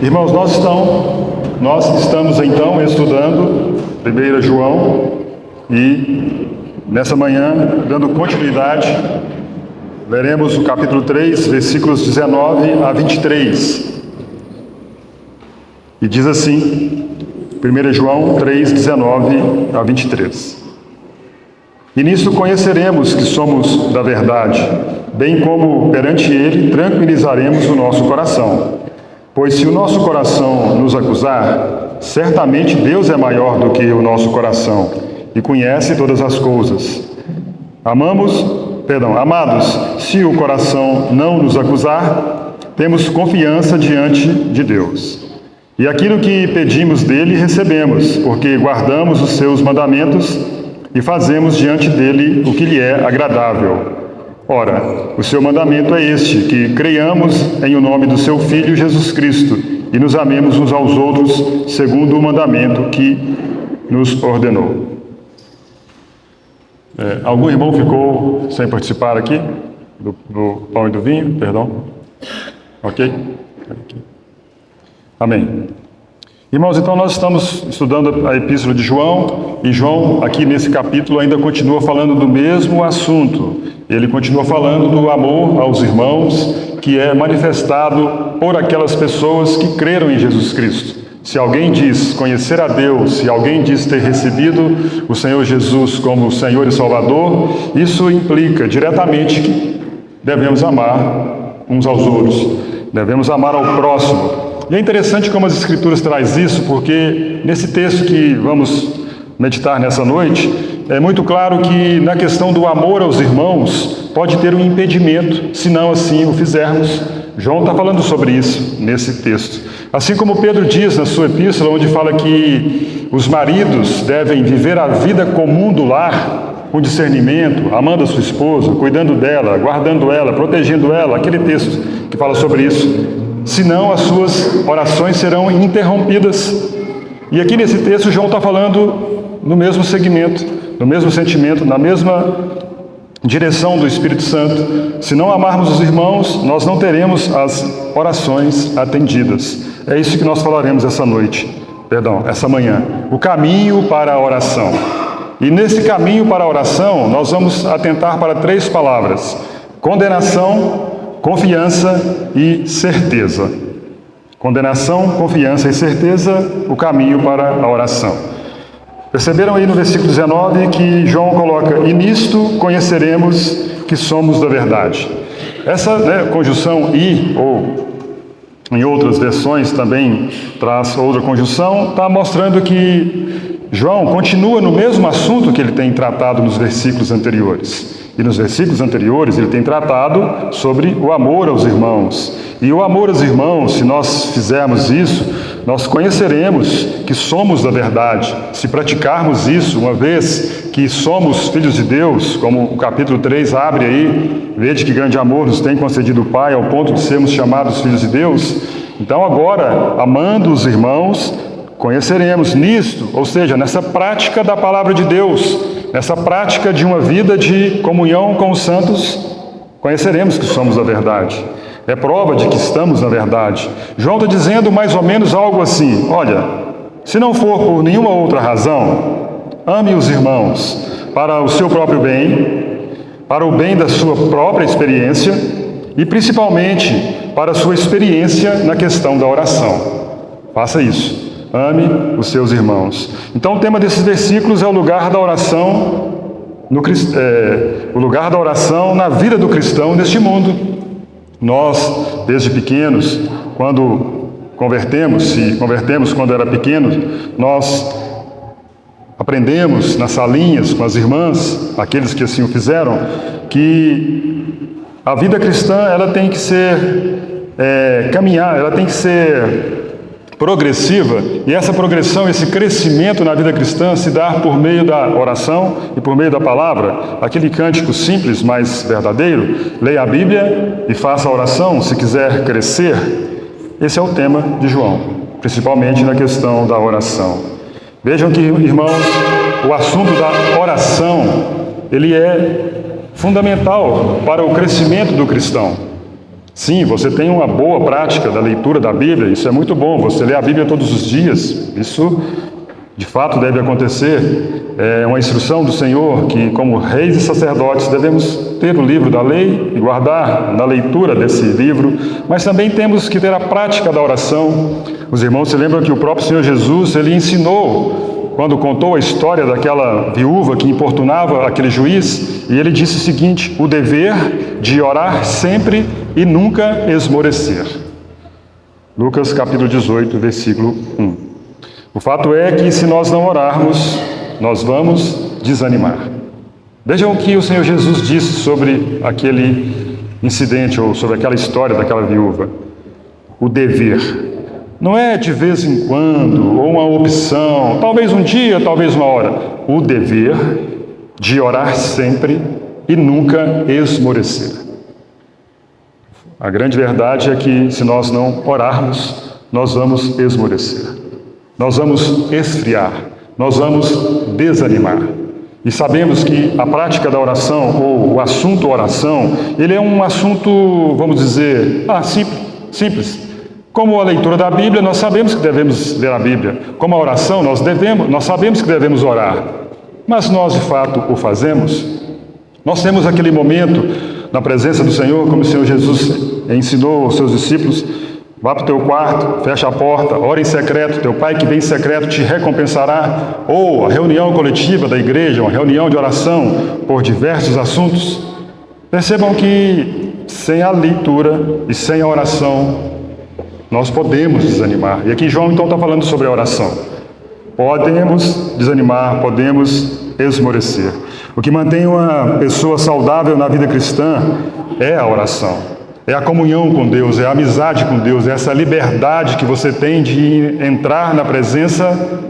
Irmãos, nós estamos então estudando 1 João e nessa manhã, dando continuidade, leremos o capítulo 3, versículos 19 a 23. E diz assim, 1 João 3, 19 a 23. E nisso conheceremos que somos da verdade, bem como perante Ele tranquilizaremos o nosso coração. Pois se o nosso coração nos acusar, certamente Deus é maior do que o nosso coração e conhece todas as coisas. Amados, se o coração não nos acusar, temos confiança diante de Deus. E aquilo que pedimos dele recebemos, porque guardamos os seus mandamentos e fazemos diante dele o que lhe é agradável. Ora, o seu mandamento é este, que creiamos em o nome do seu Filho Jesus Cristo e nos amemos uns aos outros, segundo o mandamento que nos ordenou. Algum irmão ficou sem participar aqui do pão e do vinho? Perdão. Ok? Amém. Irmãos, então nós estamos estudando a Epístola de João, e João, aqui nesse capítulo, ainda continua falando do mesmo assunto. Ele continua falando do amor aos irmãos, que é manifestado por aquelas pessoas que creram em Jesus Cristo. Se alguém diz conhecer a Deus, se alguém diz ter recebido o Senhor Jesus como Senhor e Salvador, isso implica diretamente que devemos amar uns aos outros, devemos amar ao próximo. E é interessante como as Escrituras trazem isso, porque nesse texto que vamos meditar nessa noite, é muito claro que na questão do amor aos irmãos, pode ter um impedimento, se não assim o fizermos. João está falando sobre isso nesse texto. Assim como Pedro diz na sua epístola, onde fala que os maridos devem viver a vida comum do lar, com discernimento, amando a sua esposa, cuidando dela, guardando ela, protegendo ela, aquele texto que fala sobre isso. Senão as suas orações serão interrompidas. E aqui nesse texto João está falando no mesmo segmento, no mesmo sentimento, na mesma direção do Espírito Santo. Se não amarmos os irmãos, nós não teremos as orações atendidas. É isso que nós falaremos essa manhã. O caminho para a oração. E nesse caminho para a oração, nós vamos atentar para 3 palavras: condenação, confiança e certeza. Condenação, confiança e certeza, o caminho para a oração. Perceberam aí no versículo 19 que João coloca: e nisto conheceremos que somos da verdade. Essa conjunção e, ou em outras versões também traz outra conjunção, está mostrando que João continua no mesmo assunto que ele tem tratado nos versículos anteriores. E nos versículos anteriores ele tem tratado sobre o amor aos irmãos. E o amor aos irmãos, se nós fizermos isso, nós conheceremos que somos da verdade. Se praticarmos isso, uma vez que somos filhos de Deus, como o capítulo 3 abre aí, vede que grande amor nos tem concedido o Pai, ao ponto de sermos chamados filhos de Deus. Então agora, amando os irmãos, conheceremos nisto, ou seja, nessa prática da palavra de Deus, nessa prática de uma vida de comunhão com os santos, conheceremos que somos da verdade. É prova de que estamos na verdade. João está dizendo mais ou menos algo assim: olha, se não for por nenhuma outra razão, ame os irmãos para o seu próprio bem, para o bem da sua própria experiência e principalmente para a sua experiência na questão da oração. Faça isso. Ame os seus irmãos. Então o tema desses versículos é o lugar da oração, o lugar da oração na vida do cristão neste mundo. Nós, desde pequenos, quando se convertemos quando era pequenos, nós aprendemos nas salinhas com as irmãs, aqueles que assim o fizeram, que a vida cristã ela tem que ser ela tem que ser progressiva, e essa progressão, esse crescimento na vida cristã se dá por meio da oração e por meio da palavra. Aquele cântico simples, mas verdadeiro: leia a Bíblia e faça a oração se quiser crescer. Esse é o tema de João, principalmente na questão da oração. Vejam que, irmãos, o assunto da oração, ele é fundamental para o crescimento do cristão. Sim, você tem uma boa prática da leitura da Bíblia, isso é muito bom. Você lê a Bíblia todos os dias, isso de fato deve acontecer. É uma instrução do Senhor que, como reis e sacerdotes, devemos ter o livro da lei e guardar na leitura desse livro, mas também temos que ter a prática da oração. Os irmãos se lembram que o próprio Senhor Jesus, ele ensinou, quando contou a história daquela viúva que importunava aquele juiz, e ele disse o seguinte: o dever de orar sempre e nunca esmorecer. Lucas capítulo 18, versículo 1. O fato é que se nós não orarmos, nós vamos desanimar. Vejam o que o Senhor Jesus disse sobre aquele incidente, ou sobre aquela história daquela viúva. O dever. Não é de vez em quando, ou uma opção, talvez um dia, talvez uma hora. O dever de orar sempre e nunca esmorecer. A grande verdade é que se nós não orarmos, nós vamos esmorecer. Nós vamos esfriar, nós vamos desanimar. E sabemos que a prática da oração, ou o assunto oração, ele é um assunto, vamos dizer, simples. Como a leitura da Bíblia, nós sabemos que devemos ler a Bíblia. Como a oração, nós sabemos que devemos orar. Mas nós, de fato, o fazemos? Nós temos aquele momento na presença do Senhor, como o Senhor Jesus ensinou aos seus discípulos: vá para o teu quarto, fecha a porta, ora em secreto, teu Pai que vem em secreto te recompensará. Ou a reunião coletiva da igreja, uma reunião de oração por diversos assuntos. Percebam que sem a leitura e sem a oração, nós podemos desanimar. E aqui João então está falando sobre a oração. Podemos desanimar, podemos esmorecer. O que mantém uma pessoa saudável na vida cristã é a oração. É a comunhão com Deus, é a amizade com Deus, é essa liberdade que você tem de entrar na presença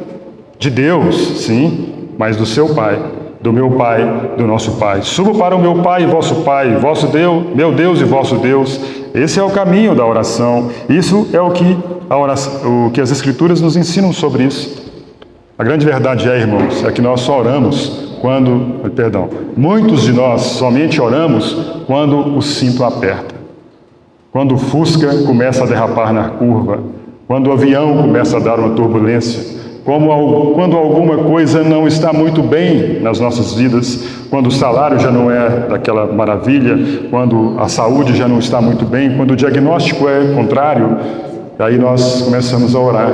de Deus, sim, mas do seu Pai, do meu Pai, do nosso Pai. Subo para o meu Pai e vosso Pai, vosso Deus, meu Deus e vosso Deus. Esse é o caminho da oração. Isso é o que as Escrituras nos ensinam sobre isso. A grande verdade irmãos, é que nós só oramos muitos de nós somente oramos quando o cinto aperta. Quando o Fusca começa a derrapar na curva, quando o avião começa a dar uma turbulência, quando alguma coisa não está muito bem nas nossas vidas, quando o salário já não é daquela maravilha, quando a saúde já não está muito bem, quando o diagnóstico é contrário, aí nós começamos a orar.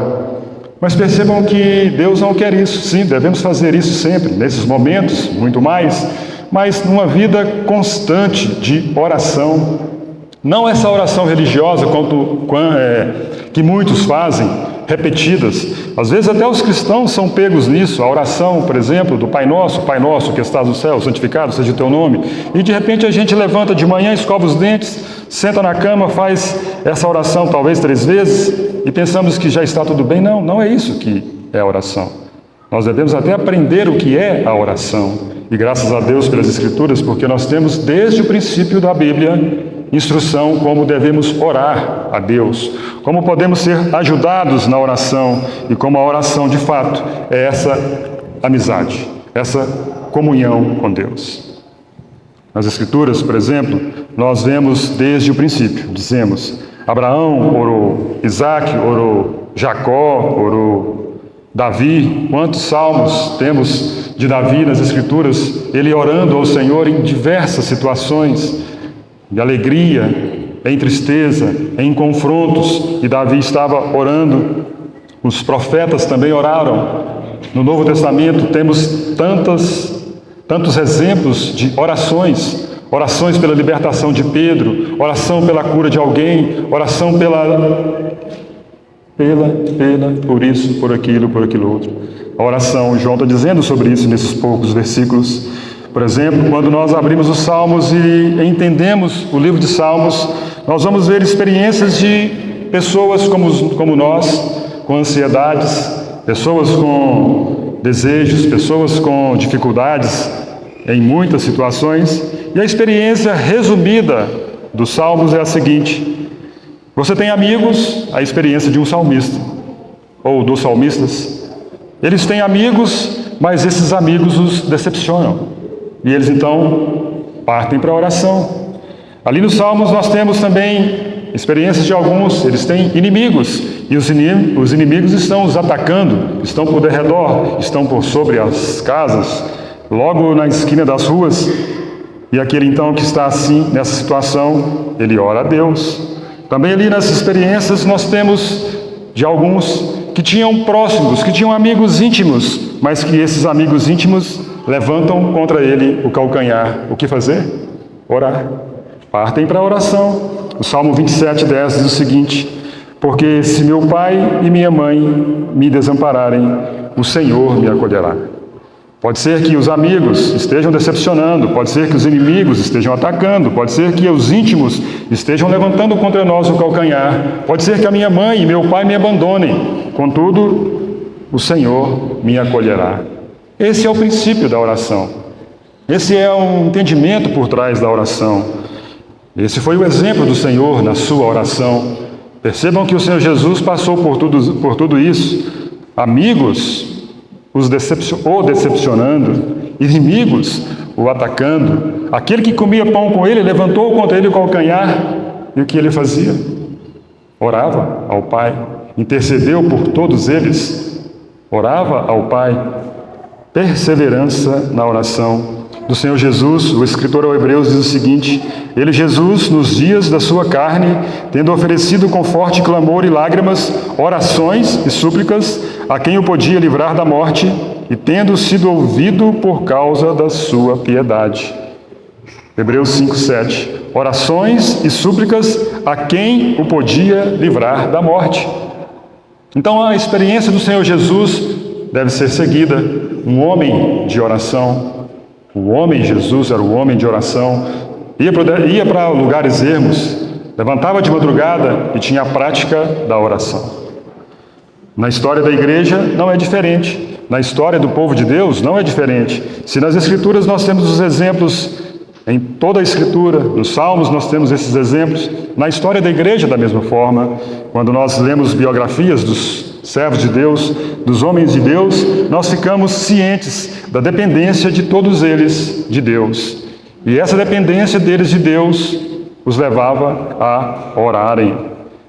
Mas percebam que Deus não quer isso. Sim, devemos fazer isso sempre, nesses momentos, muito mais, mas numa vida constante de oração. Não essa oração religiosa que muitos fazem, repetidas. Às vezes até os cristãos são pegos nisso. A oração, por exemplo, do Pai Nosso que estás no céu, santificado seja o teu nome. E de repente a gente levanta de manhã, escova os dentes, senta na cama, faz essa oração talvez 3 vezes e pensamos que já está tudo bem. Não, não é isso que é a oração. Nós devemos até aprender o que é a oração. E graças a Deus pelas Escrituras, porque nós temos desde o princípio da Bíblia instrução como devemos orar a Deus, como podemos ser ajudados na oração e como a oração de fato é essa amizade, essa comunhão com Deus. Nas Escrituras, por exemplo, nós vemos desde o princípio, dizemos: Abraão orou, Isaac orou, Jacó orou, Davi. Quantos salmos temos de Davi nas Escrituras, ele orando ao Senhor em diversas situações, de alegria, em tristeza, em confrontos, e Davi estava orando. Os profetas também oraram. No Novo Testamento temos tantos exemplos de orações pela libertação de Pedro, oração pela cura de alguém, oração por isso, por aquilo outro. A oração, João está dizendo sobre isso nesses poucos versículos. Por exemplo, quando nós abrimos os Salmos e entendemos o livro de Salmos, nós vamos ver experiências de pessoas como nós, com ansiedades, pessoas com desejos, pessoas com dificuldades em muitas situações. E a experiência resumida dos Salmos é a seguinte: você tem amigos, a experiência de um salmista, ou dos salmistas. Eles têm amigos, mas esses amigos os decepcionam. E eles então partem para a oração. Ali nos Salmos nós temos também experiências de alguns, eles têm inimigos, e os inimigos estão os atacando, estão por derredor, estão por sobre as casas, logo na esquina das ruas, e aquele então que está assim, nessa situação, ele ora a Deus. Também ali nas experiências nós temos de alguns que tinham próximos, que tinham amigos íntimos, mas que esses amigos íntimos levantam contra ele o calcanhar. O que fazer? Orar. Partem para a oração. O Salmo 27:10 diz o seguinte: porque se meu pai e minha mãe me desampararem, o Senhor me acolherá. Pode ser que os amigos estejam decepcionando, pode ser que os inimigos estejam atacando, pode ser que os íntimos estejam levantando contra nós o calcanhar, pode ser que a minha mãe e meu pai me abandonem, contudo, o Senhor me acolherá. Esse é o princípio da oração. Esse é o entendimento por trás da oração. Esse foi o exemplo do Senhor na sua oração. Percebam que o Senhor Jesus passou por tudo isso. Amigos o decepcionando, inimigos o atacando. Aquele que comia pão com ele levantou contra ele o calcanhar. E o que ele fazia? Orava ao Pai, intercedeu por todos eles, orava ao Pai. Perseverança na oração do Senhor Jesus. O escritor aos Hebreus diz o seguinte: ele, Jesus, nos dias da sua carne, tendo oferecido com forte clamor e lágrimas, orações e súplicas a quem o podia livrar da morte, e tendo sido ouvido por causa da sua piedade. Hebreus 5:7. Orações e súplicas a quem o podia livrar da morte. Então a experiência do Senhor Jesus deve ser seguida. Um homem de oração. O homem Jesus era o homem de oração. Ia para lugares ermos, levantava de madrugada e tinha a prática da oração. Na história da igreja não é diferente. Na história do povo de Deus não é diferente. Se nas Escrituras nós temos os exemplos, em toda a Escritura, nos Salmos nós temos esses exemplos, na história da igreja da mesma forma, quando nós lemos biografias dos servos de Deus, dos homens de Deus, nós ficamos cientes da dependência de todos eles de Deus. E essa dependência deles de Deus os levava a orarem.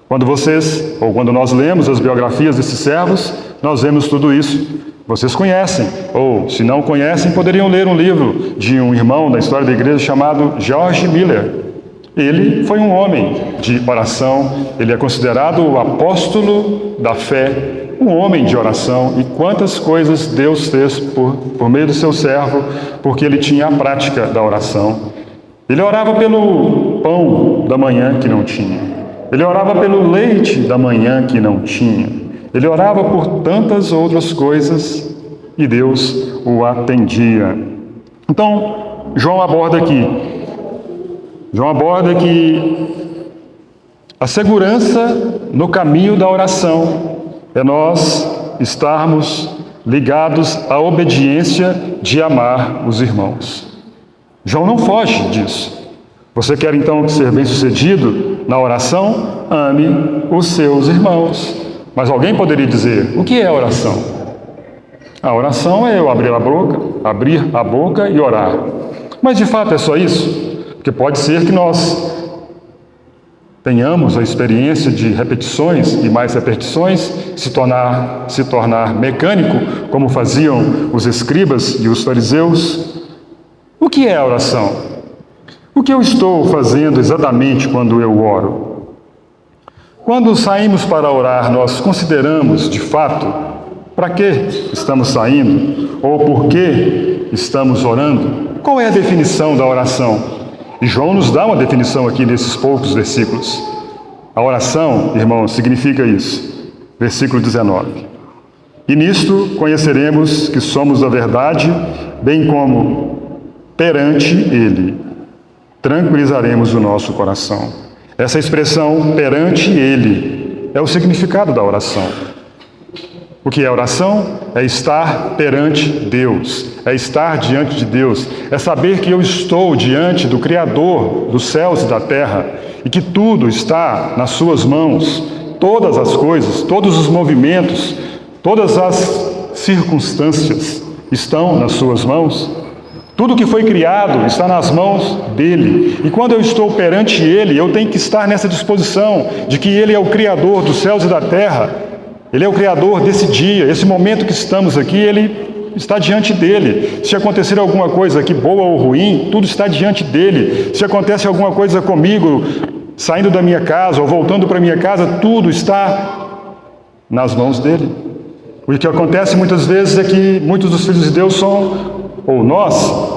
Quando nós lemos as biografias desses servos, nós vemos tudo isso. Vocês conhecem, ou se não conhecem, poderiam ler um livro de um irmão da história da igreja chamado George Miller. Ele foi um homem de oração, ele é considerado o apóstolo da fé, um homem de oração, e quantas coisas Deus fez por meio do seu servo, porque ele tinha a prática da oração. Ele orava pelo pão da manhã que não tinha, ele orava pelo leite da manhã que não tinha, ele orava por tantas outras coisas e Deus o atendia. Então, João aborda que a segurança no caminho da oração é nós estarmos ligados à obediência de amar os irmãos. João não foge disso. Você quer então ser bem-sucedido na oração? Ame os seus irmãos. Mas alguém poderia dizer: o que é oração? A oração é eu abrir a boca e orar. Mas de fato é só isso? Porque pode ser que nós tenhamos a experiência de repetições e mais repetições, se tornar mecânico, como faziam os escribas e os fariseus. O que é a oração? O que eu estou fazendo exatamente quando eu oro? Quando saímos para orar, nós consideramos, de fato, para que estamos saindo? Ou por que estamos orando? Qual é a definição da oração? E João nos dá uma definição aqui nesses poucos versículos. A oração, irmãos, significa isso. Versículo 19. E nisto conheceremos que somos da verdade, bem como perante Ele tranquilizaremos o nosso coração. Essa expressão, perante Ele, é o significado da oração. O que é oração? É estar perante Deus, é estar diante de Deus, é saber que eu estou diante do Criador dos céus e da terra e que tudo está nas suas mãos, todas as coisas, todos os movimentos, todas as circunstâncias estão nas suas mãos. Tudo que foi criado está nas mãos dele. E quando eu estou perante ele, eu tenho que estar nessa disposição de que ele é o Criador dos céus e da terra. Ele é o Criador desse dia, esse momento que estamos aqui, ele está diante dele. Se acontecer alguma coisa aqui, boa ou ruim, tudo está diante dele. Se acontece alguma coisa comigo, saindo da minha casa ou voltando para minha casa, tudo está nas mãos dele. O que acontece muitas vezes é que muitos dos filhos de Deus nós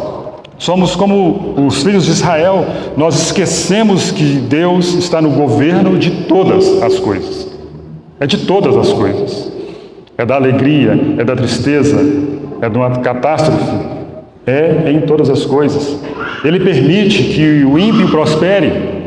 somos como os filhos de Israel, nós esquecemos que Deus está no governo de todas as coisas. É de todas as coisas. É da alegria, é da tristeza, é de uma catástrofe. É em todas as coisas. Ele permite que o ímpio prospere.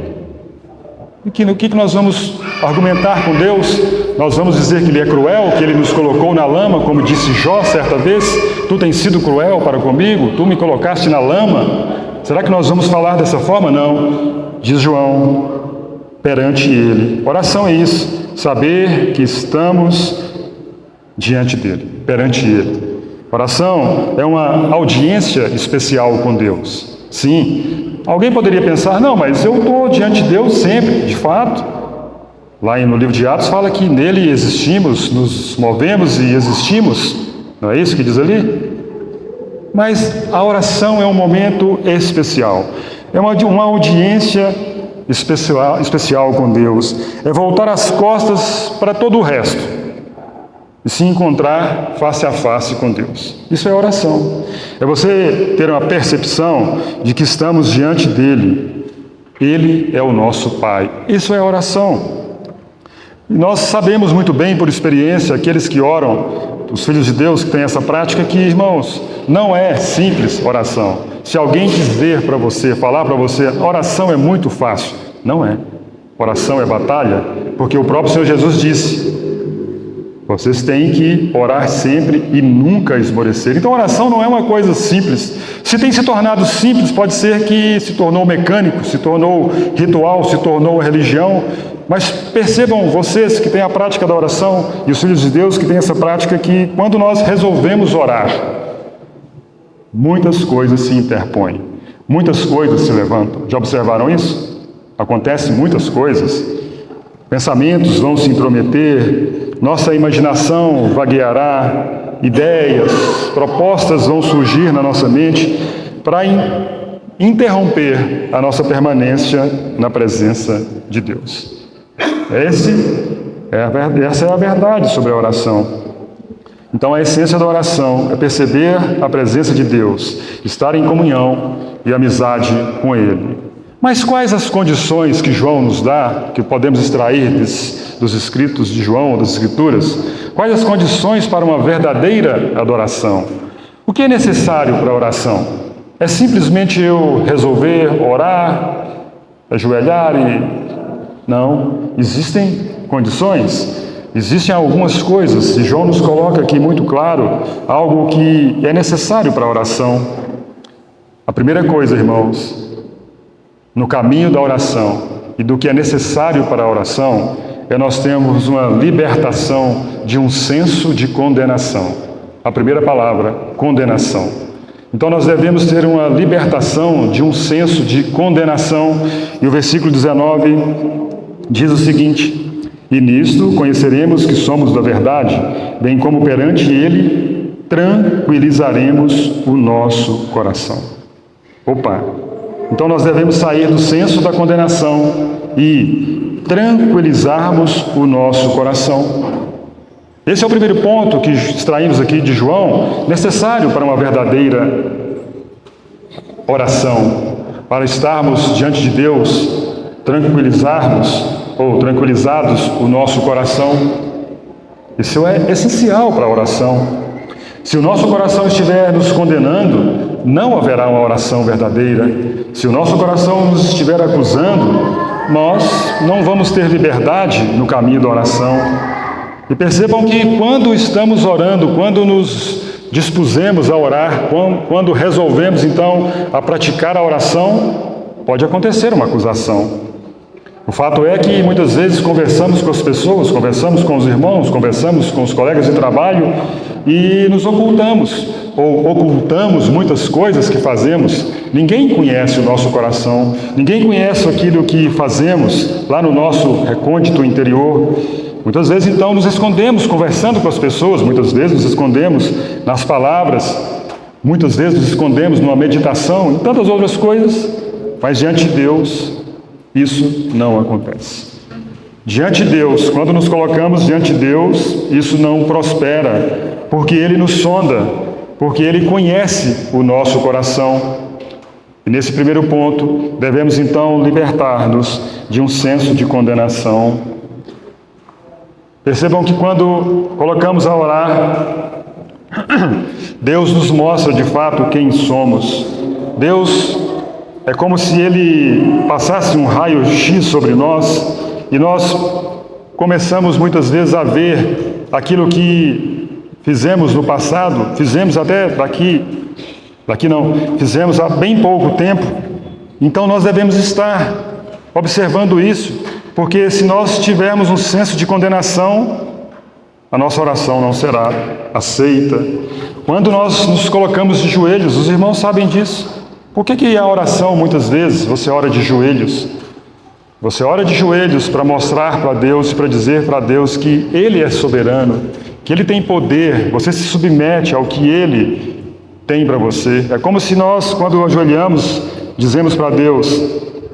E no que nós vamos argumentar com Deus? Nós vamos dizer que Ele é cruel, que Ele nos colocou na lama, como disse Jó certa vez. Tu tens sido cruel para comigo, tu me colocaste na lama. Será que nós vamos falar dessa forma? Não. Diz João, perante Ele. Oração é isso, saber que estamos diante dEle, perante Ele. Oração é uma audiência especial com Deus. Sim. Alguém poderia pensar, não, mas eu estou diante de Deus sempre, de fato. Lá no livro de Atos fala que nele existimos, nos movemos e existimos. Não é isso que diz ali? Mas a oração é um momento especial. É uma audiência especial com Deus. É voltar as costas para todo o resto e se encontrar face a face com Deus. Isso é oração. É você ter uma percepção de que estamos diante dEle. Ele é o nosso Pai. Isso é oração. E nós sabemos muito bem, por experiência, aqueles que oram, os filhos de Deus que têm essa prática, que, irmãos, não é simples oração. Se alguém dizer para você, falar para você, oração é muito fácil. Não é. Oração é batalha, porque o próprio Senhor Jesus disse, vocês têm que orar sempre e nunca esmorecer. Então, oração não é uma coisa simples. Se tem se tornado simples, pode ser que se tornou mecânico, se tornou ritual, se tornou religião. Mas percebam vocês que têm a prática da oração e os filhos de Deus que têm essa prática que quando nós resolvemos orar, muitas coisas se interpõem, muitas coisas se levantam. Já observaram isso? Acontecem muitas coisas. Pensamentos vão se intrometer, nossa imaginação vagueará, ideias, propostas vão surgir na nossa mente para interromper a nossa permanência na presença de Deus. Essa é a verdade sobre a oração. Então a essência da oração é perceber a presença de Deus, estar em comunhão e amizade com Ele. Mas quais as condições que João nos dá, que podemos extrair dos escritos de João, das Escrituras? Quais as condições para uma verdadeira adoração? O que é necessário para a oração? É simplesmente eu resolver orar, ajoelhar e... Não, existem condições, existem algumas coisas, e João nos coloca aqui muito claro, algo que é necessário para a oração. A primeira coisa, irmãos, no caminho da oração e do que é necessário para a oração, é nós termos uma libertação de um senso de condenação. A primeira palavra, condenação. Então nós devemos ter uma libertação de um senso de condenação. E o versículo 19 diz o seguinte: e nisto conheceremos que somos da verdade, bem como perante Ele tranquilizaremos o nosso coração. Opa! Então nós devemos sair do senso da condenação e tranquilizarmos o nosso coração. Esse é o primeiro ponto que extraímos aqui de João, necessário para uma verdadeira oração, para estarmos diante de Deus, tranquilizados o nosso coração. Isso é essencial para a oração. Se o nosso coração estiver nos condenando, não haverá uma oração verdadeira. Se o nosso coração nos estiver acusando, nós não vamos ter liberdade no caminho da oração. E percebam que quando estamos orando, quando nos dispusemos a orar, quando resolvemos então a praticar a oração, pode acontecer uma acusação. O fato é que muitas vezes conversamos com as pessoas, conversamos com os irmãos, conversamos com os colegas de trabalho e nos ocultamos, ou ocultamos muitas coisas que fazemos. Ninguém conhece o nosso coração, ninguém conhece aquilo que fazemos lá no nosso recôndito interior. Muitas vezes, então, nos escondemos conversando com as pessoas, muitas vezes nos escondemos nas palavras, muitas vezes nos escondemos numa meditação e tantas outras coisas, mas diante de Deus, isso não acontece. Diante de Deus, quando nos colocamos diante de Deus, isso não prospera, porque Ele nos sonda, porque Ele conhece o nosso coração. E nesse primeiro ponto, devemos então libertar-nos de um senso de condenação. Percebam que quando colocamos a orar, Deus nos mostra de fato quem somos. Deus é como se Ele passasse um raio-x sobre nós e nós começamos muitas vezes a ver aquilo que fizemos no passado, fizemos até fizemos há bem pouco tempo. Então nós devemos estar observando isso, porque se nós tivermos um senso de condenação, a nossa oração não será aceita. Quando nós nos colocamos de joelhos, os irmãos sabem disso. Por que a oração, muitas vezes, você ora de joelhos? Você ora de joelhos para mostrar para Deus, para dizer para Deus que Ele é soberano, que Ele tem poder, você se submete ao que Ele tem para você. É como se nós, quando ajoelhamos, dizemos para Deus: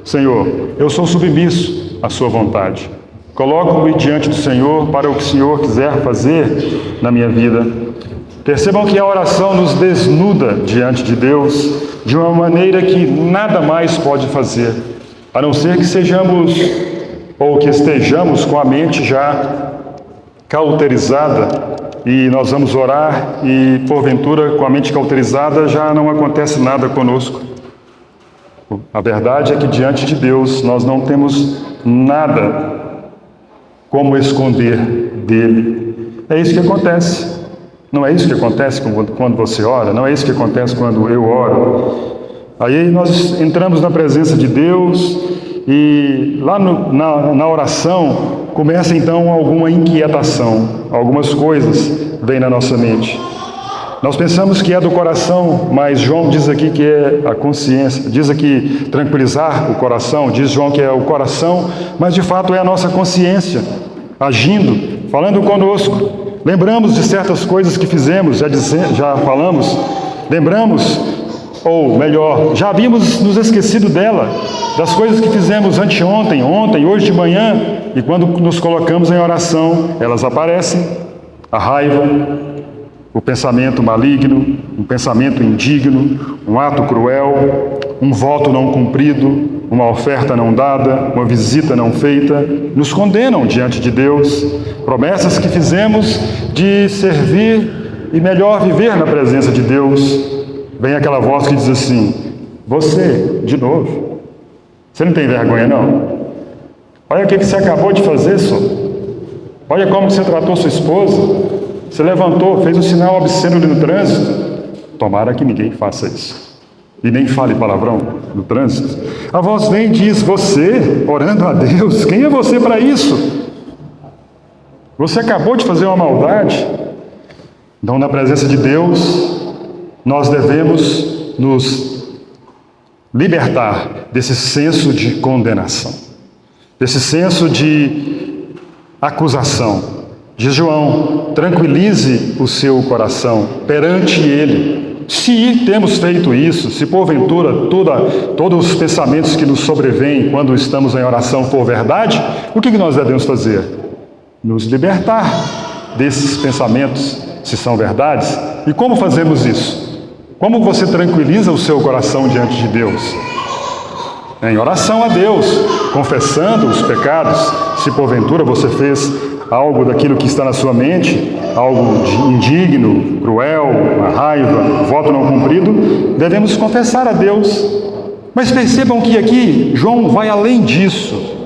Senhor, eu sou submisso à sua vontade. Coloco-me diante do Senhor para o que o Senhor quiser fazer na minha vida. Percebam que a oração nos desnuda diante de Deus de uma maneira que nada mais pode fazer, a não ser que sejamos ou que estejamos com a mente já cauterizada e nós vamos orar e porventura com a mente cauterizada já não acontece nada conosco. A verdade é que diante de Deus nós não temos nada como esconder dele. É isso que acontece. Não é isso que acontece quando você ora, não é isso que acontece quando eu oro. Aí nós entramos na presença de Deus e lá na oração começa então alguma inquietação, algumas coisas vêm na nossa mente. Nós pensamos que é do coração, mas João diz aqui que é a consciência, diz aqui tranquilizar o coração, diz João que é o coração, mas de fato é a nossa consciência agindo, falando conosco. Lembramos de certas coisas que fizemos, já falamos, lembramos, ou melhor, já havíamos nos esquecido dela, das coisas que fizemos anteontem, ontem, hoje de manhã, e quando nos colocamos em oração, elas aparecem, a raiva, o pensamento maligno, um pensamento indigno, um ato cruel, um voto não cumprido, uma oferta não dada, uma visita não feita, nos condenam diante de Deus. Promessas que fizemos de servir e melhor viver na presença de Deus. Vem aquela voz que diz assim: você, de novo, você não tem vergonha não? Olha o que você acabou de fazer, senhor. Olha como você tratou sua esposa. Você levantou, fez um sinal obsceno ali no trânsito. Tomara que ninguém faça isso. E nem fale palavrão no trânsito. A voz vem e diz: você, orando a Deus, quem é você para isso? Você acabou de fazer uma maldade. Então, na presença de Deus, nós devemos nos libertar desse senso de condenação, desse senso de acusação. Diz João: tranquilize o seu coração perante Ele. Se temos feito isso, se porventura todos os pensamentos que nos sobrevêm quando estamos em oração for verdade, o que nós devemos fazer? Nos libertar desses pensamentos, se são verdades. E como fazemos isso? Como você tranquiliza o seu coração diante de Deus? Em oração a Deus, confessando os pecados. Se porventura você fez algo daquilo que está na sua mente, algo de indigno, cruel, uma raiva, voto não cumprido, devemos confessar a Deus. Mas percebam que aqui João vai além disso.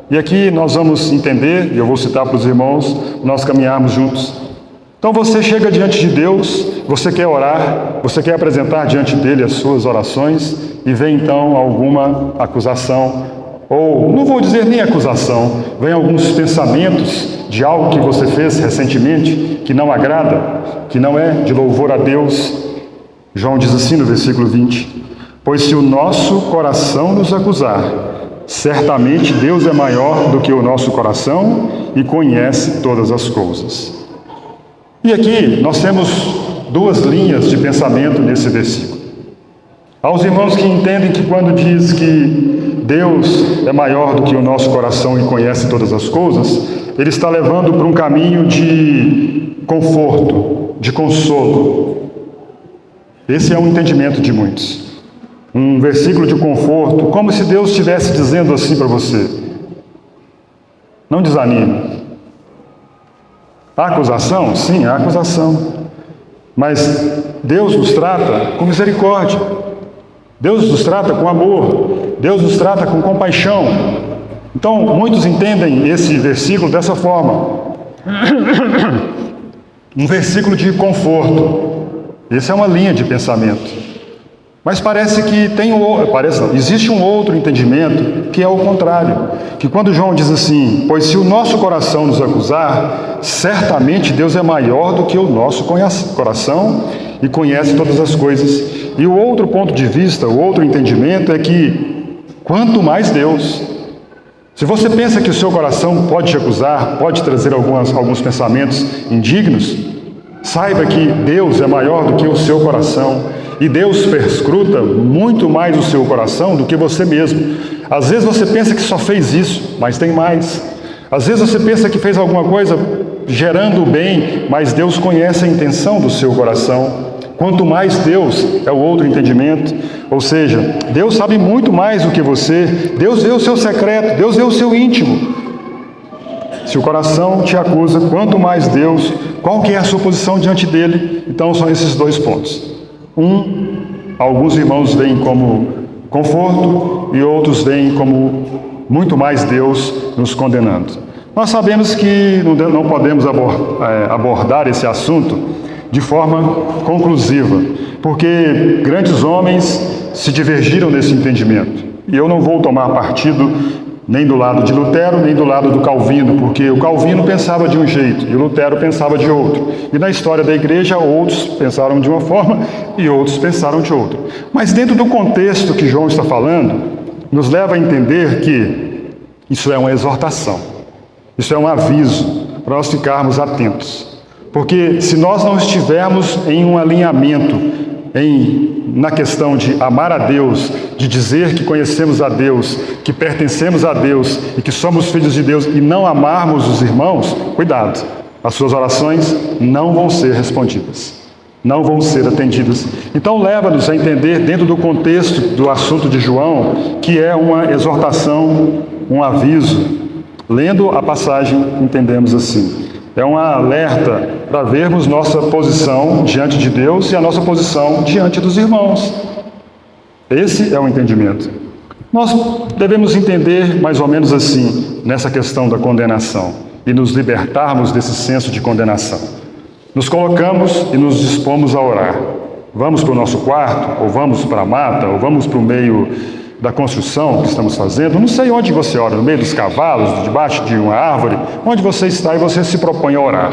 E aqui nós vamos entender, e eu vou citar para os irmãos, nós caminharmos juntos. Então você chega diante de Deus, você quer orar, você quer apresentar diante dele as suas orações, e vem então alguma acusação, ou não vou dizer nem acusação, vem alguns pensamentos de algo que você fez recentemente, que não agrada, que não é de louvor a Deus. João diz assim no versículo 20: pois se o nosso coração nos acusar, certamente Deus é maior do que o nosso coração e conhece todas as coisas. E aqui nós temos duas linhas de pensamento nesse versículo. Aos irmãos que entendem que quando diz que Deus é maior do que o nosso coração e conhece todas as coisas, ele está levando para um caminho de conforto, de consolo. Esse é um entendimento de muitos. Um versículo de conforto, como se Deus estivesse dizendo assim para você: não desanime. Há acusação? Sim, há acusação. Mas Deus nos trata com misericórdia. Deus nos trata com amor. Deus nos trata com compaixão. Então, muitos entendem esse versículo dessa forma. Um versículo de conforto. Essa é uma linha de pensamento. Mas parece que existe um outro entendimento que é o contrário. Que quando João diz assim: pois se o nosso coração nos acusar, certamente Deus é maior do que o nosso coração e conhece todas as coisas. E o outro ponto de vista, o outro entendimento é que quanto mais Deus. Se você pensa que o seu coração pode te acusar, pode trazer alguns pensamentos indignos, saiba que Deus é maior do que o seu coração. E Deus perscruta muito mais o seu coração do que você mesmo. Às vezes você pensa que só fez isso, mas tem mais. Às vezes você pensa que fez alguma coisa gerando o bem, mas Deus conhece a intenção do seu coração. Quanto mais Deus, é o outro entendimento. Ou seja, Deus sabe muito mais do que você. Deus vê o seu secreto, Deus vê o seu íntimo. Se o coração te acusa, quanto mais Deus, qual que é a sua posição diante dele? Então são esses dois pontos. Alguns irmãos veem como conforto e outros veem como muito mais Deus nos condenando. Nós sabemos que não podemos abordar esse assunto de forma conclusiva, porque grandes homens se divergiram nesse entendimento. E eu não vou tomar partido nem do lado de Lutero, nem do lado do Calvino, porque o Calvino pensava de um jeito e o Lutero pensava de outro. E na história da igreja, outros pensaram de uma forma e outros pensaram de outra. Mas dentro do contexto que João está falando, nos leva a entender que isso é uma exortação, isso é um aviso para nós ficarmos atentos. Porque se nós não estivermos em um alinhamento na questão de amar a Deus, de dizer que conhecemos a Deus, que pertencemos a Deus e que somos filhos de Deus e não amarmos os irmãos, cuidado, as suas orações não vão ser respondidas, não vão ser atendidas. Então leva-nos a entender dentro do contexto do assunto de João, que é uma exortação, um aviso. Lendo a passagem, entendemos assim. É um alerta para vermos nossa posição diante de Deus e a nossa posição diante dos irmãos. Esse é o entendimento. Nós devemos entender mais ou menos assim, nessa questão da condenação, e nos libertarmos desse senso de condenação. Nos colocamos e nos dispomos a orar. Vamos para o nosso quarto, ou vamos para a mata, ou vamos para o meio da construção que estamos fazendo, não sei onde você ora, no meio dos cavalos, debaixo de uma árvore, onde você está e você se propõe a orar.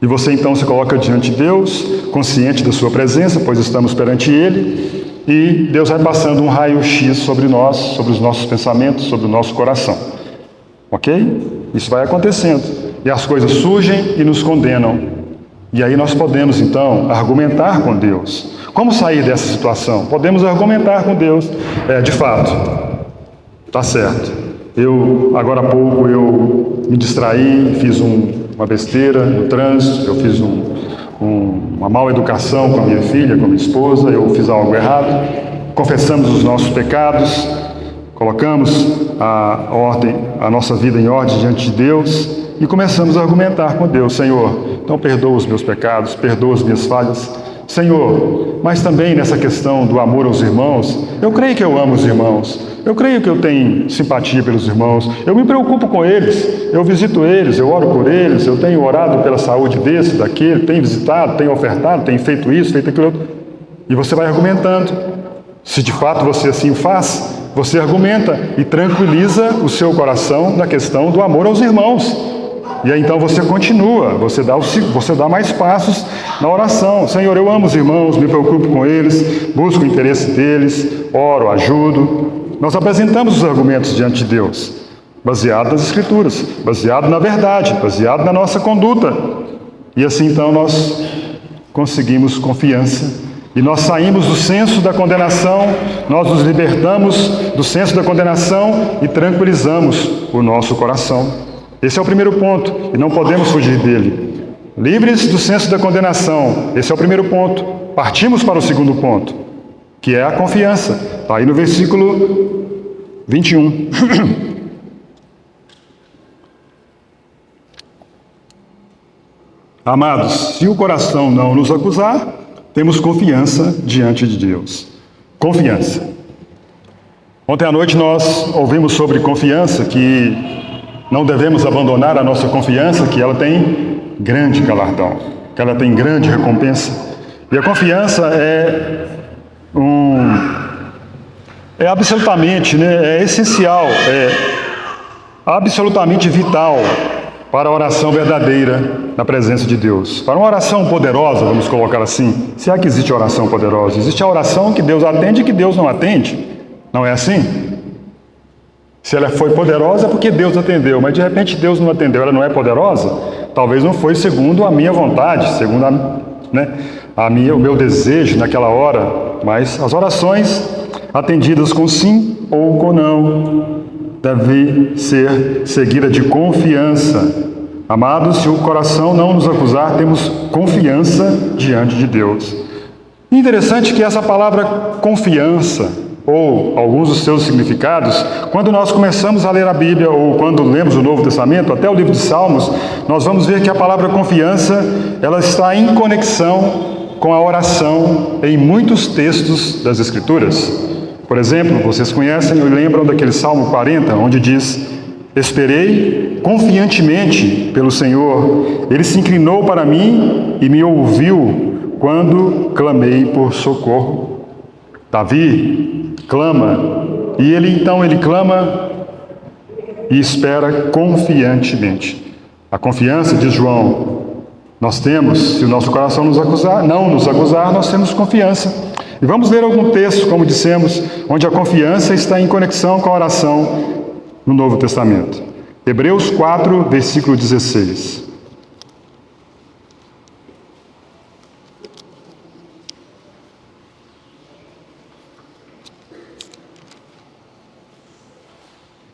E você então se coloca diante de Deus, consciente da sua presença, pois estamos perante Ele, e Deus vai passando um raio-x sobre nós, sobre os nossos pensamentos, sobre o nosso coração. Ok? Isso vai acontecendo. E as coisas surgem e nos condenam. E aí nós podemos então argumentar com Deus. Como sair dessa situação? Podemos argumentar com Deus. De fato, está certo. Agora há pouco, eu me distraí, fiz uma besteira no trânsito, eu fiz uma má educação com a minha filha, com a minha esposa, eu fiz algo errado. Confessamos os nossos pecados, colocamos a nossa vida em ordem diante de Deus e começamos a argumentar com Deus. Senhor, então perdoa os meus pecados, perdoa as minhas falhas. Senhor, mas também nessa questão do amor aos irmãos, eu creio que eu amo os irmãos, eu creio que eu tenho simpatia pelos irmãos, eu me preocupo com eles, eu visito eles, eu oro por eles, eu tenho orado pela saúde desse, daquele, tenho visitado, tenho ofertado, tenho feito isso, feito aquilo outro. E você vai argumentando. Se de fato você assim faz, você argumenta e tranquiliza o seu coração na questão do amor aos irmãos. E aí então você continua, você dá mais passos na oração. Senhor, eu amo os irmãos, me preocupo com eles, busco o interesse deles, oro, ajudo. Nós apresentamos os argumentos diante de Deus, baseado nas Escrituras, baseado na verdade, baseado na nossa conduta. E assim então nós conseguimos confiança e nós saímos do senso da condenação, nós nos libertamos do senso da condenação e tranquilizamos o nosso coração. Esse é o primeiro ponto e não podemos fugir dele. Livres do senso da condenação, esse é o primeiro ponto. Partimos para o segundo ponto, que é a confiança. Está aí no versículo 21. Amados, se o coração não nos acusar, temos confiança diante de Deus. Confiança. Ontem à noite nós ouvimos sobre confiança, que não devemos abandonar a nossa confiança, que ela tem grande galardão, que ela tem grande recompensa. E a confiança é absolutamente, é essencial, é absolutamente vital para a oração verdadeira na presença de Deus. Para uma oração poderosa, vamos colocar assim, se é que existe oração poderosa, existe a oração que Deus atende e que Deus não atende. Não é assim? Se ela foi poderosa é porque Deus atendeu, mas de repente Deus não atendeu, ela não é poderosa? Talvez não foi segundo a minha vontade, segundo o meu desejo naquela hora, mas as orações atendidas com sim ou com não devem ser seguidas de confiança. Amados, se o coração não nos acusar, temos confiança diante de Deus. Interessante que essa palavra confiança, ou alguns dos seus significados, quando nós começamos a ler a Bíblia, ou quando lemos o Novo Testamento, até o livro de Salmos, nós vamos ver que a palavra confiança, ela está em conexão com a oração em muitos textos das Escrituras. Por exemplo, vocês conhecem e lembram daquele Salmo 40, onde diz: esperei confiantemente pelo Senhor, Ele se inclinou para mim e me ouviu quando clamei por socorro. Davi clama, e ele clama e espera confiantemente. A confiança, diz João, nós temos, se o nosso coração não nos acusar, nós temos confiança. E vamos ler algum texto, como dissemos, onde a confiança está em conexão com a oração no Novo Testamento. Hebreus 4, versículo 16.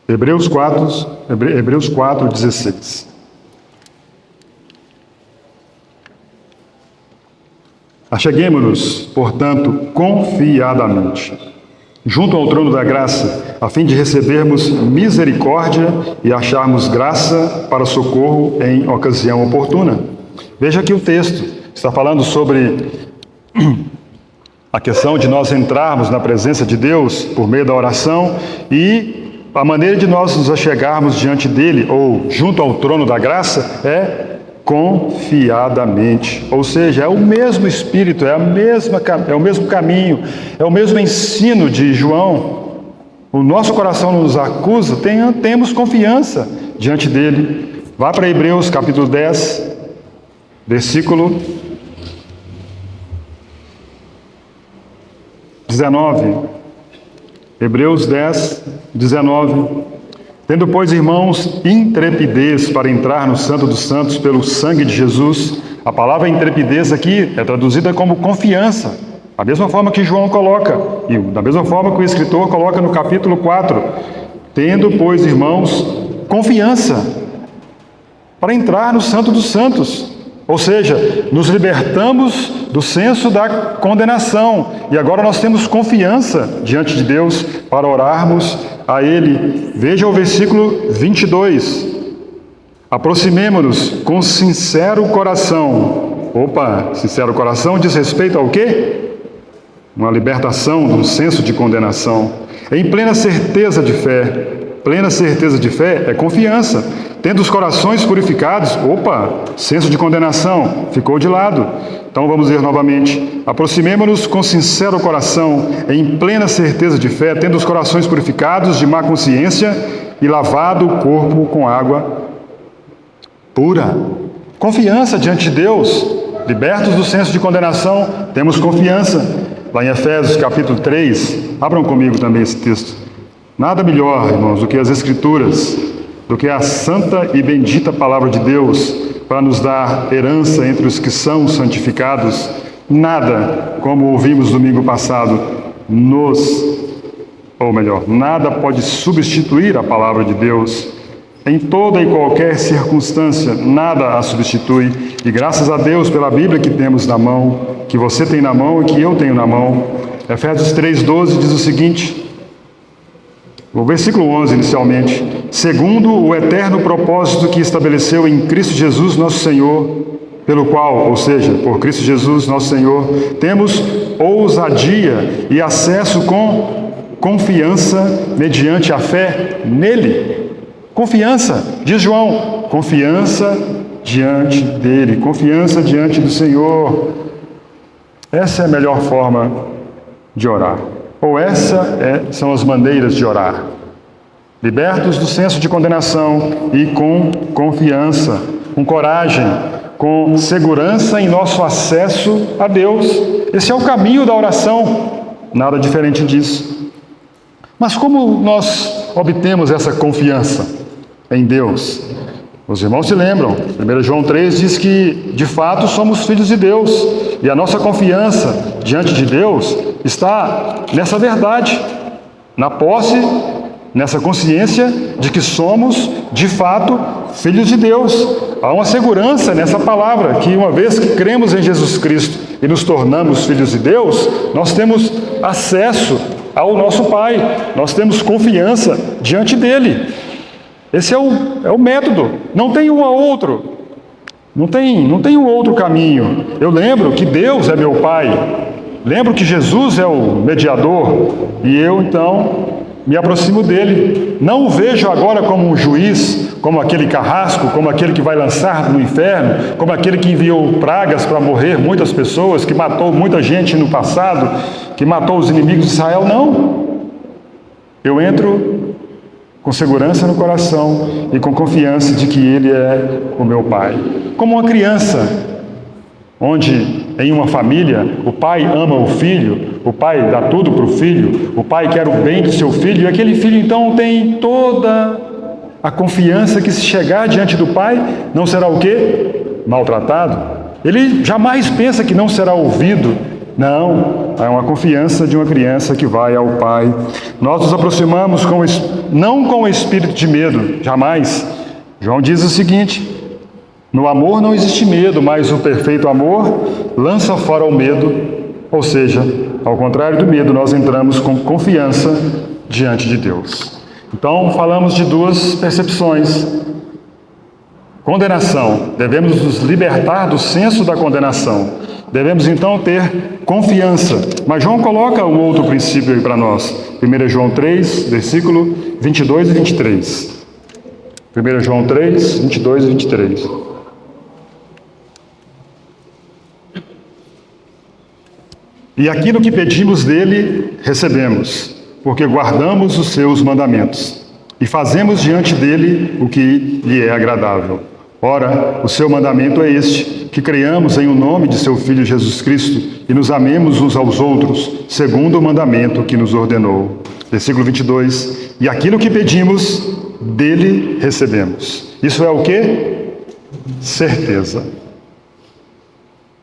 Hebreus 4, 16. Acheguemo-nos, portanto, confiadamente, junto ao trono da graça, a fim de recebermos misericórdia e acharmos graça para socorro em ocasião oportuna. Veja aqui o texto, está falando sobre a questão de nós entrarmos na presença de Deus por meio da oração e a maneira de nós nos achegarmos diante dele, ou junto ao trono da graça, é confiadamente. Ou seja, é o mesmo Espírito, é o mesmo caminho, é o mesmo ensino de João. O nosso coração não nos acusa, temos confiança diante dele. Vá para Hebreus capítulo 10, versículo 19. Hebreus 10, 19. Tendo, pois, irmãos, intrepidez para entrar no Santo dos Santos pelo sangue de Jesus. A palavra intrepidez aqui é traduzida como confiança, da mesma forma que João coloca, e da mesma forma que o escritor coloca no capítulo 4. Tendo, pois, irmãos, confiança para entrar no Santo dos Santos. Ou seja, nos libertamos do senso da condenação e agora nós temos confiança diante de Deus para orarmos a Ele. Veja o versículo 22. Aproximemo-nos com sincero coração. Sincero coração diz respeito ao quê? Uma libertação do senso de condenação. Em plena certeza de fé. Plena certeza de fé é confiança, tendo os corações purificados, opa, senso de condenação, ficou de lado. Então vamos ler novamente. Aproximemo-nos com sincero coração, em plena certeza de fé, tendo os corações purificados de má consciência e lavado o corpo com água pura. Confiança diante de Deus, libertos do senso de condenação, temos confiança. Lá em Efésios capítulo 3, abram comigo também esse texto. Nada melhor, irmãos, do que as Escrituras, do que a santa e bendita palavra de Deus, para nos dar herança entre os que são santificados. Nada, como ouvimos domingo passado, nada pode substituir a palavra de Deus. Em toda e qualquer circunstância, nada a substitui. E graças a Deus pela Bíblia que temos na mão, que você tem na mão e que eu tenho na mão. Efésios 3,12 diz o seguinte, o versículo 11 inicialmente: segundo o eterno propósito que estabeleceu em Cristo Jesus nosso Senhor, pelo qual, ou seja, por Cristo Jesus nosso Senhor, temos ousadia e acesso com confiança mediante a fé nele. Confiança, diz João, confiança diante dele, confiança diante do Senhor. Essa é a melhor forma de orar. Ou são as maneiras de orar. Libertos do senso de condenação e com confiança, com coragem, com segurança em nosso acesso a Deus. Esse é o caminho da oração, nada diferente disso. Mas como nós obtemos essa confiança em Deus? Os irmãos se lembram, 1 João 3 diz que, de fato, somos filhos de Deus. E a nossa confiança diante de Deus está nessa verdade, na posse, nessa consciência de que somos, de fato, filhos de Deus. Há uma segurança nessa palavra, que uma vez que cremos em Jesus Cristo e nos tornamos filhos de Deus, nós temos acesso ao nosso Pai, nós temos confiança diante dele. Esse é o método, não tem um outro, não tem um outro caminho. Eu lembro que Deus é meu Pai, lembro que Jesus é o mediador, e eu então me aproximo dele. Não o vejo agora como um juiz, como aquele carrasco, como aquele que vai lançar no inferno, como aquele que enviou pragas para morrer muitas pessoas, que matou muita gente no passado, que matou os inimigos de Israel. Não, eu entro com segurança no coração e com confiança de que Ele é o meu Pai. Como uma criança, onde em uma família o pai ama o filho, o pai dá tudo para o filho, o pai quer o bem do seu filho, e aquele filho então tem toda a confiança que, se chegar diante do pai, não será o quê? Maltratado. Ele jamais pensa que não será ouvido. Não, é uma confiança de uma criança que vai ao Pai. Nós nos aproximamos não com o espírito de medo, jamais. João diz o seguinte: no amor não existe medo, mas o perfeito amor lança fora o medo. Ou seja, ao contrário do medo, nós entramos com confiança diante de Deus. Então, falamos de duas percepções. Condenação, devemos nos libertar do senso da condenação. Devemos então ter confiança. Mas João coloca um outro princípio aí para nós. 1 João 3, versículo 22 e 23. 1 João 3, 22 e 23. E aquilo que pedimos dele, recebemos, porque guardamos os seus mandamentos e fazemos diante dele o que lhe é agradável. Ora, o seu mandamento é este, que creiamos em o nome de seu Filho Jesus Cristo e nos amemos uns aos outros, segundo o mandamento que nos ordenou. Versículo 22. E aquilo que pedimos, dele recebemos. Isso é o quê? Certeza.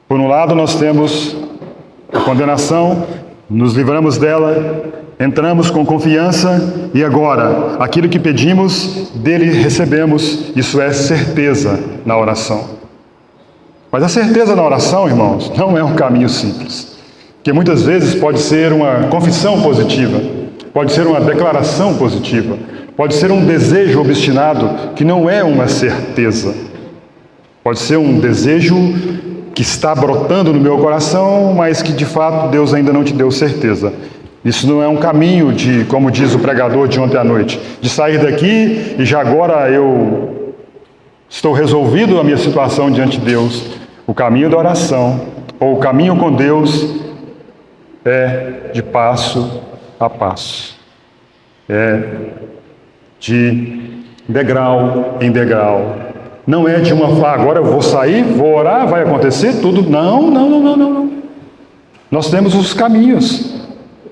Por um lado, nós temos a condenação, nos livramos dela, entramos com confiança, e agora, aquilo que pedimos, dele recebemos. Isso é certeza na oração. Mas a certeza na oração, irmãos, não é um caminho simples. Porque muitas vezes pode ser uma confissão positiva, pode ser uma declaração positiva, pode ser um desejo obstinado que não é uma certeza. Pode ser um desejo que está brotando no meu coração, mas que de fato Deus ainda não te deu certeza. Isso não é um caminho de, como diz o pregador de ontem à noite, de sair daqui e já agora eu Estou resolvido a minha situação diante de Deus. O caminho da oração, ou o caminho com Deus, é de passo a passo. É de degrau em degrau. Não é de uma, agora eu vou sair, vou orar, vai acontecer tudo. Não. Nós temos os caminhos.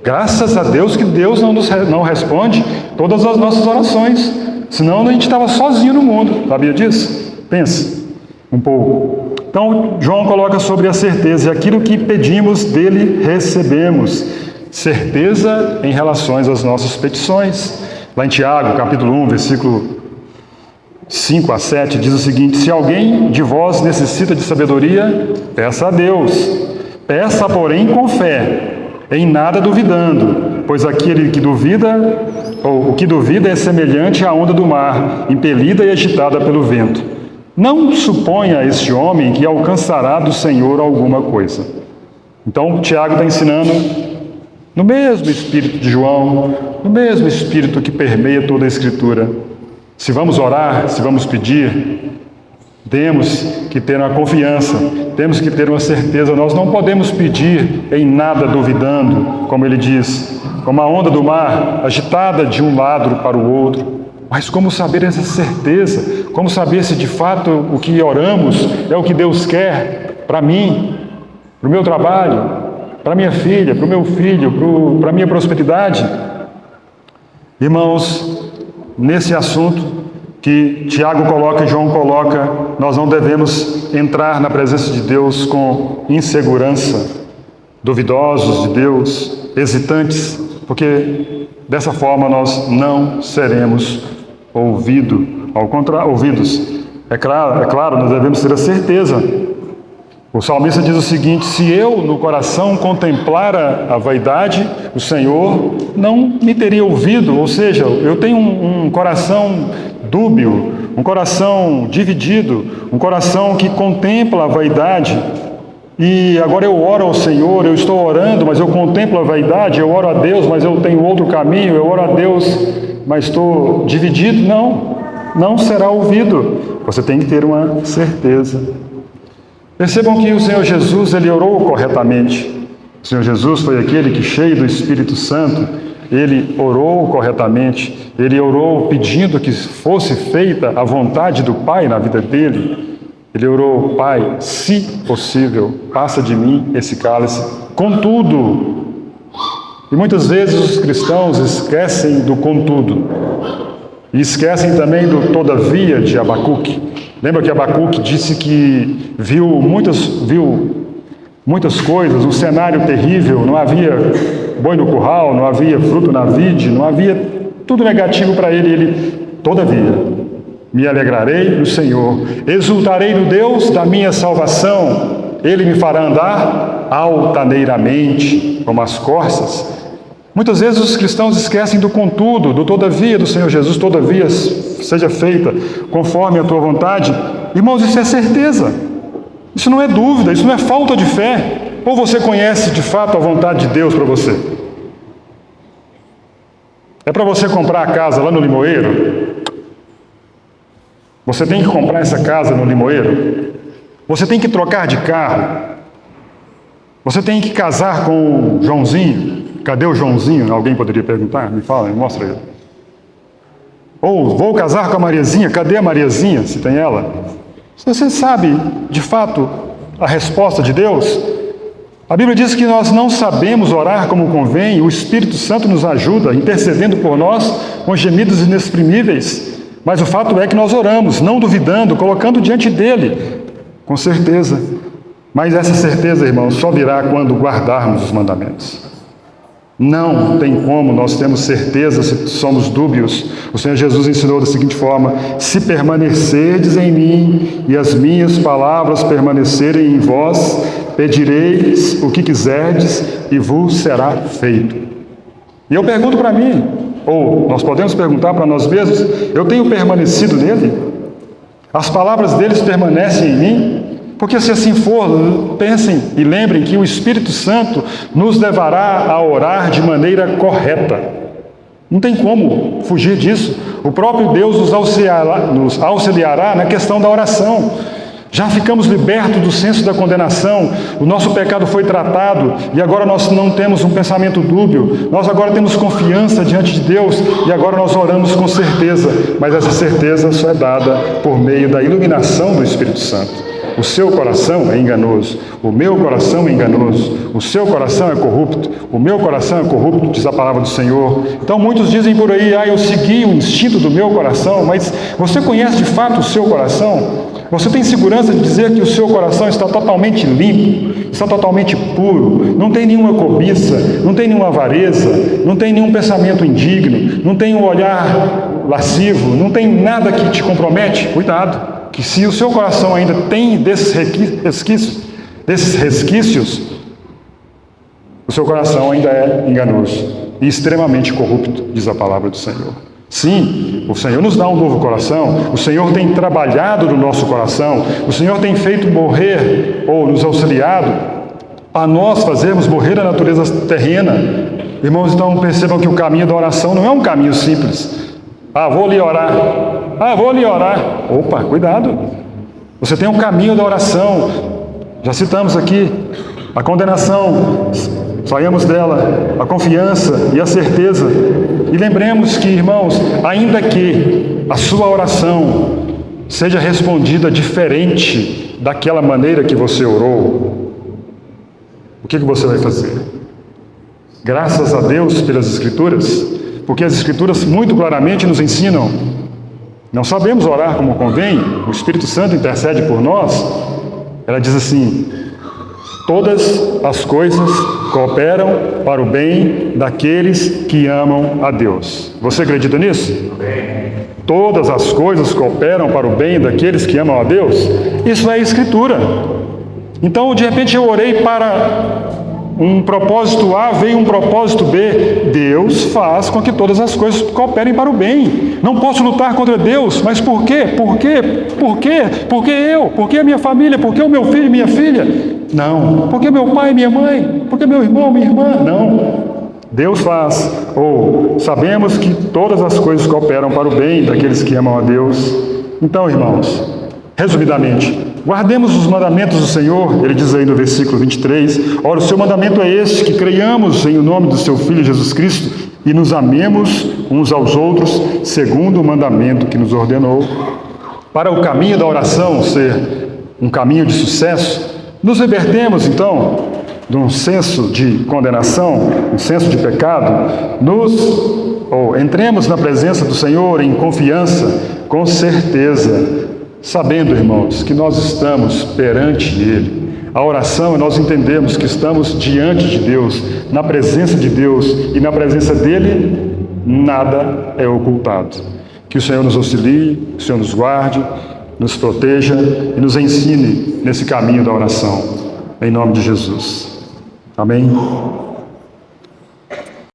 Graças a Deus que Deus não responde todas as nossas orações. Senão a gente estava sozinho no mundo. Sabia disso? Pensa um pouco. Então, João coloca sobre a certeza. E aquilo que pedimos dele, recebemos. Certeza em relação às nossas petições. Lá em Tiago, capítulo 1, versículo 5 a 7, diz o seguinte: se alguém de vós necessita de sabedoria, peça a Deus. Peça, porém, com fé, em nada duvidando, pois aquele que duvida, ou o que duvida é semelhante à onda do mar, impelida e agitada pelo vento. Não suponha este homem que alcançará do Senhor alguma coisa. Então, Tiago está ensinando, no mesmo espírito de João, no mesmo espírito que permeia toda a Escritura. Se vamos orar, se vamos pedir, temos que ter uma confiança, temos que ter uma certeza. Nós não podemos pedir em nada duvidando, como ele diz, como a onda do mar, agitada de um lado para o outro. Mas como saber essa certeza? Como saber se de fato o que oramos é o que Deus quer para mim, para o meu trabalho, para minha filha, para o meu filho, para a minha prosperidade? Irmãos, nesse assunto que Tiago coloca e João coloca, nós não devemos entrar na presença de Deus com insegurança, duvidosos de Deus, hesitantes, porque dessa forma nós não seremos ouvidos. É claro, nós devemos ter a certeza. O salmista diz o seguinte: se eu no coração contemplara a vaidade, o Senhor não me teria ouvido. Ou seja, eu tenho um coração dúbio, um coração dividido, um coração que contempla a vaidade. E agora eu oro ao Senhor, eu estou orando, mas eu contemplo a vaidade, eu oro a Deus, mas eu tenho outro caminho, eu oro a Deus, mas estou dividido. Não será ouvido. Você tem que ter uma certeza. Percebam que o Senhor Jesus, ele orou corretamente. O Senhor Jesus foi aquele que, cheio do Espírito Santo, ele orou corretamente. Ele orou pedindo que fosse feita a vontade do Pai na vida dele. Ele orou: Pai, se possível, passa de mim esse cálice. Contudo, e muitas vezes os cristãos esquecem do contudo. E esquecem também do todavia de Abacuque. Lembra que Abacuque disse que viu muitas coisas, um cenário terrível, não havia boi no curral, não havia fruto na vide, não havia tudo negativo para ele. Ele, todavia, me alegrarei no Senhor, exultarei no Deus da minha salvação, Ele me fará andar altaneiramente, como as corças. Muitas vezes os cristãos esquecem do contudo, do todavia do Senhor Jesus. Todavia seja feita conforme a tua vontade. Irmãos, isso é certeza, isso não é dúvida, isso não é falta de fé. Ou você conhece de fato a vontade de Deus para você? É para você comprar a casa lá no Limoeiro? Você tem que comprar essa casa no Limoeiro? Você tem que trocar de carro? Você tem que casar com o Joãozinho? Cadê o Joãozinho? Alguém poderia perguntar? Me fala, me mostra ele. Ou vou casar com a Mariazinha? Cadê a Mariazinha, se tem ela? Você sabe, de fato, a resposta de Deus? A Bíblia diz que nós não sabemos orar como convém. O Espírito Santo nos ajuda, intercedendo por nós com gemidos inexprimíveis. Mas o fato é que nós oramos, não duvidando, colocando diante dele, com certeza. Mas essa certeza, irmãos, só virá quando guardarmos os mandamentos. Não tem como nós temos certeza se somos dúbios. O Senhor Jesus ensinou da seguinte forma: se permanecerdes em mim e as minhas palavras permanecerem em vós, pedireis o que quiserdes e vos será feito. E eu pergunto para mim, ou nós podemos perguntar para nós mesmos: eu tenho permanecido nele? As palavras deles permanecem em mim? Porque se assim for, pensem e lembrem que o Espírito Santo nos levará a orar de maneira correta. Não tem como fugir disso. O próprio Deus nos auxiliará na questão da oração. Já ficamos libertos do senso da condenação, o nosso pecado foi tratado e agora nós não temos um pensamento dúbio, nós agora temos confiança diante de Deus e agora nós oramos com certeza, mas essa certeza só é dada por meio da iluminação do Espírito Santo. O seu coração é enganoso, o meu coração é enganoso, o seu coração é corrupto, o meu coração é corrupto, diz a palavra do Senhor. Então muitos dizem por aí, eu segui o instinto do meu coração, mas você conhece de fato o seu coração? Você tem segurança de dizer que o seu coração está totalmente limpo, está totalmente puro, não tem nenhuma cobiça, não tem nenhuma avareza, não tem nenhum pensamento indigno, não tem um olhar lascivo, não tem nada que te compromete? Cuidado! Que se o seu coração ainda tem desses resquícios, o seu coração ainda é enganoso e extremamente corrupto, diz a palavra do Senhor. Sim, o Senhor nos dá um novo coração, o Senhor tem trabalhado no nosso coração, o Senhor tem feito morrer ou nos auxiliado a nós fazermos morrer a natureza terrena. Irmãos, então percebam que o caminho da oração não é um caminho simples. Vou lhe orar. Opa, cuidado. Você tem um caminho da oração. Já citamos aqui a condenação, saímos dela, a confiança e a certeza. E lembremos que, irmãos, ainda que a sua oração seja respondida diferente daquela maneira que você orou, o que você vai fazer? Graças a Deus pelas Escrituras, porque as Escrituras muito claramente nos ensinam. Não sabemos orar como convém, o Espírito Santo intercede por nós. Ela diz assim: todas as coisas cooperam para o bem daqueles que amam a Deus. Você acredita nisso? Todas as coisas cooperam para o bem daqueles que amam a Deus? Isso é Escritura. Então, de repente, eu orei para um propósito A, veio um propósito B. Deus faz com que todas as coisas cooperem para o bem. Não posso lutar contra Deus, mas por quê? Por quê? Por quê? Por que eu? Por que a minha família? Por que o meu filho e minha filha? Não. Por que meu pai e minha mãe? Por que meu irmão e minha irmã? Não. Deus faz. Ou sabemos que todas as coisas cooperam para o bem daqueles que amam a Deus. Então, irmãos, resumidamente, guardemos os mandamentos do Senhor. Ele diz aí no versículo 23, ora, o seu mandamento é este, que creiamos em o nome do seu Filho Jesus Cristo e nos amemos uns aos outros, segundo o mandamento que nos ordenou. Para o caminho da oração ser um caminho de sucesso, nos libertemos, então, de um senso de condenação, um senso de pecado, entremos na presença do Senhor em confiança, com certeza, sabendo, irmãos, que nós estamos perante Ele. A oração é nós entendemos que estamos diante de Deus, na presença de Deus, e na presença dEle nada é ocultado. Que o Senhor nos auxilie, que o Senhor nos guarde, nos proteja e nos ensine nesse caminho da oração. Em nome de Jesus. Amém?